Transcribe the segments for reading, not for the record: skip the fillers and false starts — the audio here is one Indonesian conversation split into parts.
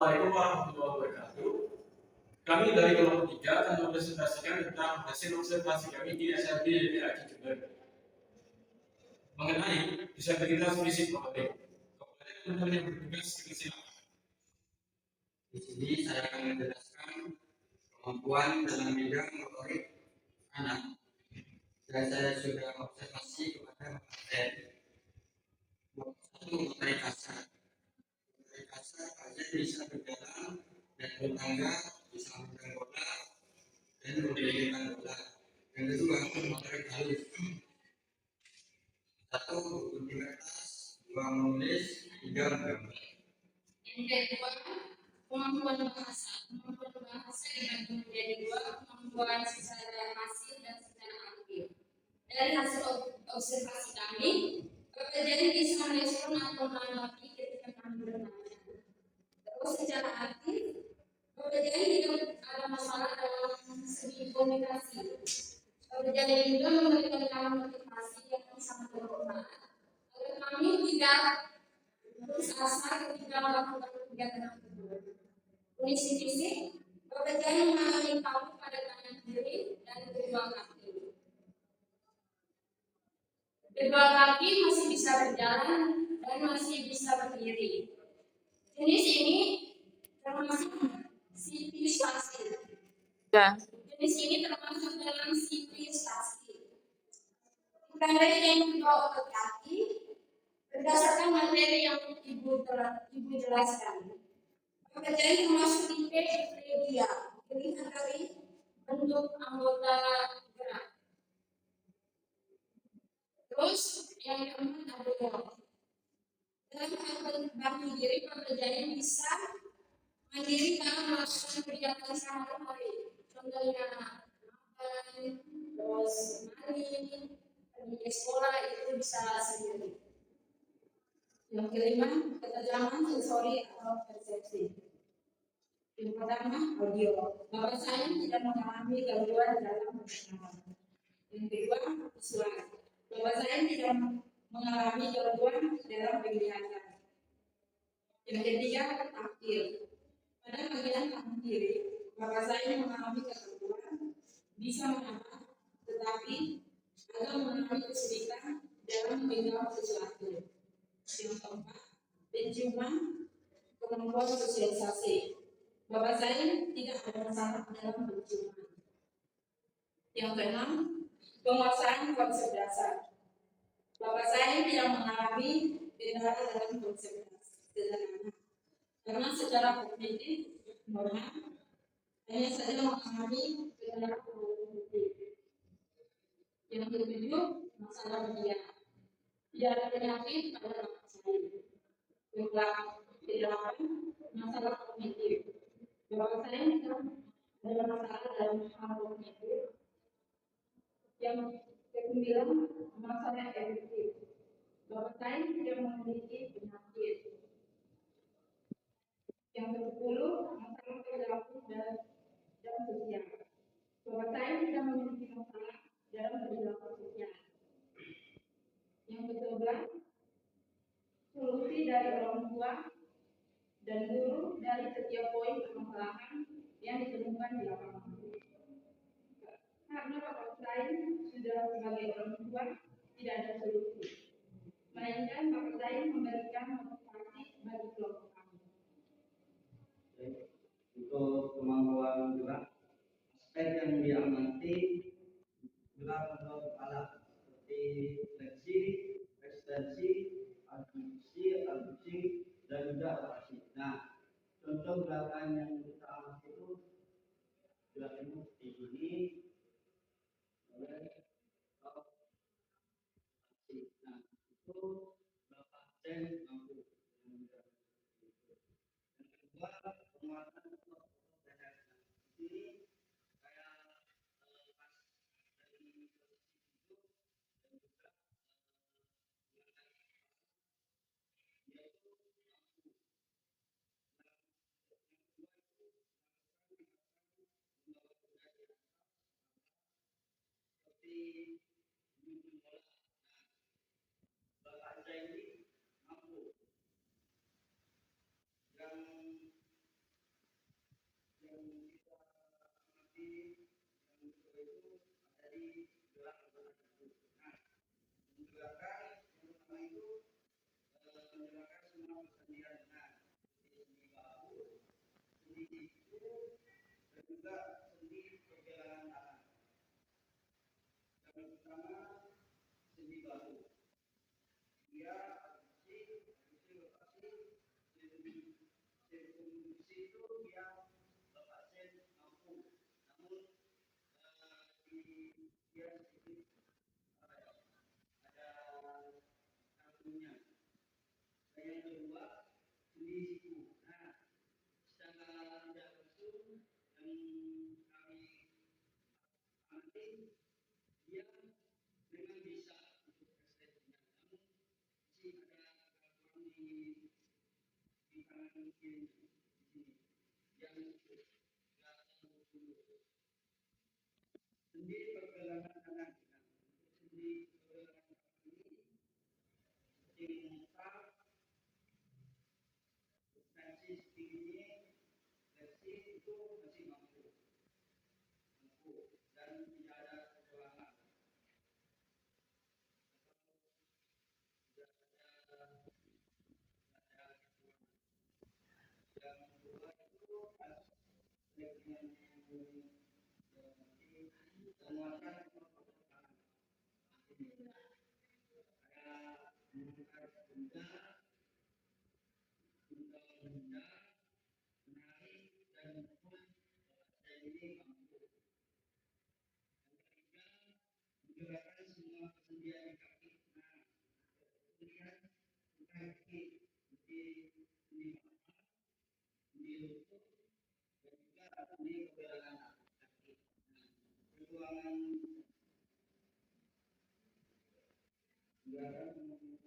Assalamualaikum warahmatullahi wabarakatuh. Kami dari kelompok 3 akan mempresentasikan tentang hasil observasi kami di SLB YPAG Jember mengenai disabilitas fisik motorik. Kepada teman-teman yang bertugas dipersilakan. Di sini saya akan menjelaskan kemampuan dalam bidang motorik anak. Dan saya sudah observasi kepada pasien. Satu, motorik kasar. Motorik kasar pasien bisa berjalan dan bertangga, bisa memegang bola dan mendirikan bola. Yang kedua, motorik halus. Satu, gunting kertas, dua menulis, tiga menggambar. Yang kedua, kemampuan bahasa. Kemampuan bahasa dibagi menjadi dua, kemampuan secara pasif dan secara aktif. Dari hasil observasi kami, pekerjaan bisa merespon atau menanggapi ketika kami bertanya. Terus secara aktif, pekerjaan tidak ada masalah dalam segi komunikasi. Pekerjaan juga memberikan kami motivasi yang sangat bermanfaat agar kami tidak putus asa ketika melakukan kegiatan tersebut. Kondisi fisik, pekerjaan mengalami kaku pada tangan kiri dan kedua kaki. Kedua kaki masih bisa berjalan dan masih bisa berdiri. Jenis ini termasuk CP spastik. Jenis ini termasuk dalam CP spastik. Tandai yang kedua otot kaki berdasarkan materi yang ibu jelaskan. Pekerjaan termasuk tipe dia dilihat dari bentuk anggota gerak. Terus yang keempat adalah dalam hal berdiri, pekerjaan bisa mandiri dalam melakukan kegiatan sehari-hari. Contohnya makan, terus mandi, pergi ke sekolah itu bisa sendiri. Yang kelima, ketajaman sensori atau persepsi. Yang pertama, audio. Bapak saya tidak mengalami gangguan dalam pendengaran. Yang kedua, visual. Bapak saya tidak mengalami gangguan dalam penglihatan. Yang ketiga, taktil. Pada bagian tangan kiri, bapak saya mengalami kesulitan, bisa menangkap, tetapi agak mengalami kesulitan dalam memegang sesuatu. Yang keempat, penciuman, kemampuan sosialisasi. Bapak saya tidak ada masalah dalam penciuman. Yang keenam, penguasaan konsep dasar. Bapak saya tidak mengalami kendala dalam konsep sederhana, karena secara kognitif normal hanya saja mengalami kendala kognitif. Yang ketujuh, masalah dia tidak ada penyakit pada bapak saya. Yang kedelapan, masalah kognitif. Bapak saya tidak ada masalah dalam hal kognitif. Yang kesembilan, masalah efektif. Bapak saya tidak memiliki penyakit. Yang ke-10, masalah perilaku dan sosial. Bapak saya tidak memiliki masalah dalam perilaku sosial. Yang ke-11, solusi dari orang tua dan guru dari setiap poin permasalahan yang ditemukan di lapangan. Karena bapak saya sudah sebagai orang tua tidak ada solusi, melainkan bapak saya memberikan motivasi bagi kelompok kami. Untuk kemampuan gerak, aspek yang diamati gerak untuk alat seperti fleksi, ekstensi, abduksi, dan juga rotasi. Nah, contoh gerakan yang kita amati itu gerakan seperti ini, oleh nah itu berapa persen mampu. Yang kedua, penguatan otot dada. Ini kayak pas dari posisi itu dan juga yaitu mampu. Seperti menunjuk bola. Bapak saya ini mampu. Yang dari gerak-gerak itu. Nah, menggerakkan yang pertama itu menjelaskan semua persendian dengan sendi bahu, sendi siku, dan juga sendi pergelangan tangan. Yang pertama sendi bahu, dia abduksi rotasi, sirkumfleksi itu dia pasien mampu, namun dia sedikit ada tanggungannya. Dan yang kedua sendi siku. Nah, secara tidak langsung yang kami amati dia memang bisa untuk prestasinya, namun masih ada kekurangan di kanan kiri di sini yang kelihatan dulu. Sendi pergelangan tangan. Nah, sendi pergelangan tangan ini seperti muka, tensi tinggi, fleksi itu masih mampu dan tidak ada kekurangan. Tidak ada kekurangan. Yang kedua itu dengan penguatan tangan. Kayak mengangkat benda, menarik dan pun ini mampu. Yang ketiga, menggerakkan semua persendian di kaki. Nah, kemudian kaki seperti sendi mata, sendi lutut, dan juga sendi pergelangan kaki. Nah, perjuangan gerakan untuk sendi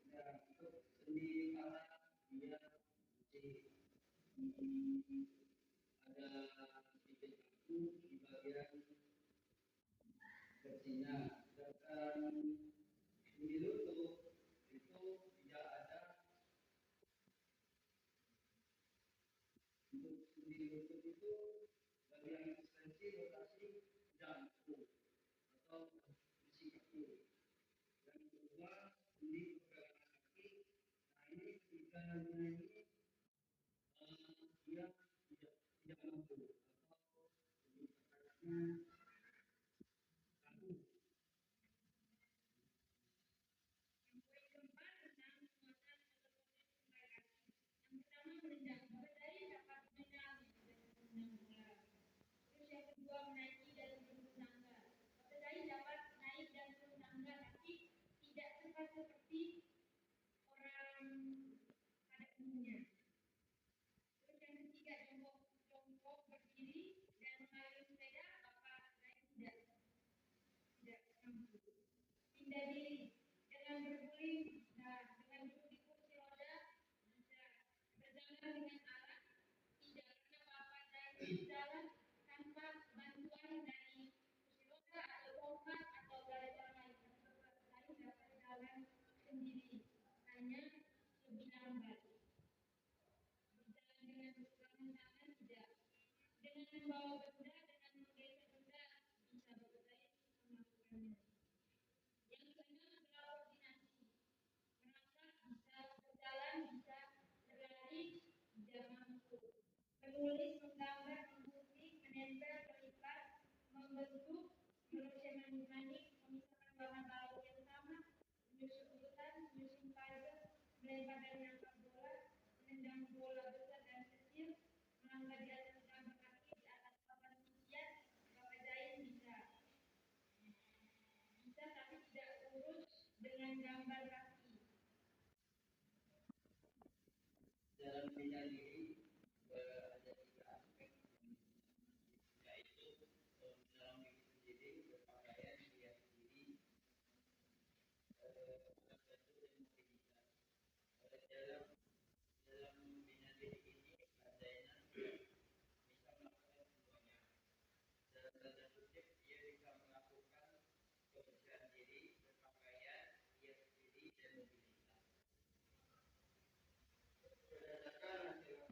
kepala dia masih ada sedikit kaku di bagian bersihnya. Sedangkan sendi lutut itu tidak ada. Untuk sendi lutut itu bagian ekstensi rotasi tidak kaku atau masih kaku. Yang kedua sendi pergelangan kaki. Nah, ini ketika ini dia tidak mampu atau lebih tepatnya kaku. Yang poin keempat tentang penguatan atau proses pembayaran. Yang pertama menendang, dari dapat menendang dan menendang bola. Terus yang kedua menaiki dan turun tangga. Dari dapat naik dan turun tangga, tapi tidak cepat seperti orang pada umumnya. Terus yang ketiga jongkok berdiri dan mengayuh sepeda, bapak naik tidak mampu. Pindah diri dengan berguling, dengan duduk di kursi roda bisa berjalan dengan arah, tidak karena bapak dari jalan tanpa bantuan dari kursi roda atau tongkat atau dari orang lain. Bapak lain dapat jalan sendiri, hanya lebih lambat. Berjalan dengan kekurangan tangan tidak. Dengan membawa benda, dengan menggeser benda bisa bapak melakukannya. Yang keenam berkoordinasi, merasa bisa berjalan, bisa berlari, tidak mampu. Menulis, menggambar, menggunting, menempel, melipat, membentuk, melukis manik, memisahkan bahan laut yang sama, menyusun urutan, menyusun puzzle, melempar dan menangkap bola, menendang bola besar dan kecil, melangkah di atas gambar kaki di atas papan ujian, bapak jahit bisa. Bisa tapi tidak urus dengan gambar kaki. Dalam bina diri ada tiga aspek, yaitu dalam diri sendiri, berpakaian, hias diri, berbatu dan mobilitas. Dalam bina diri ini adanya bisa melakukan semuanya. Dalam tanda kutip, dia bisa melakukan kebersihan diri, berpakaian, hias diri, dan mobilitas. Berdasarkan hasil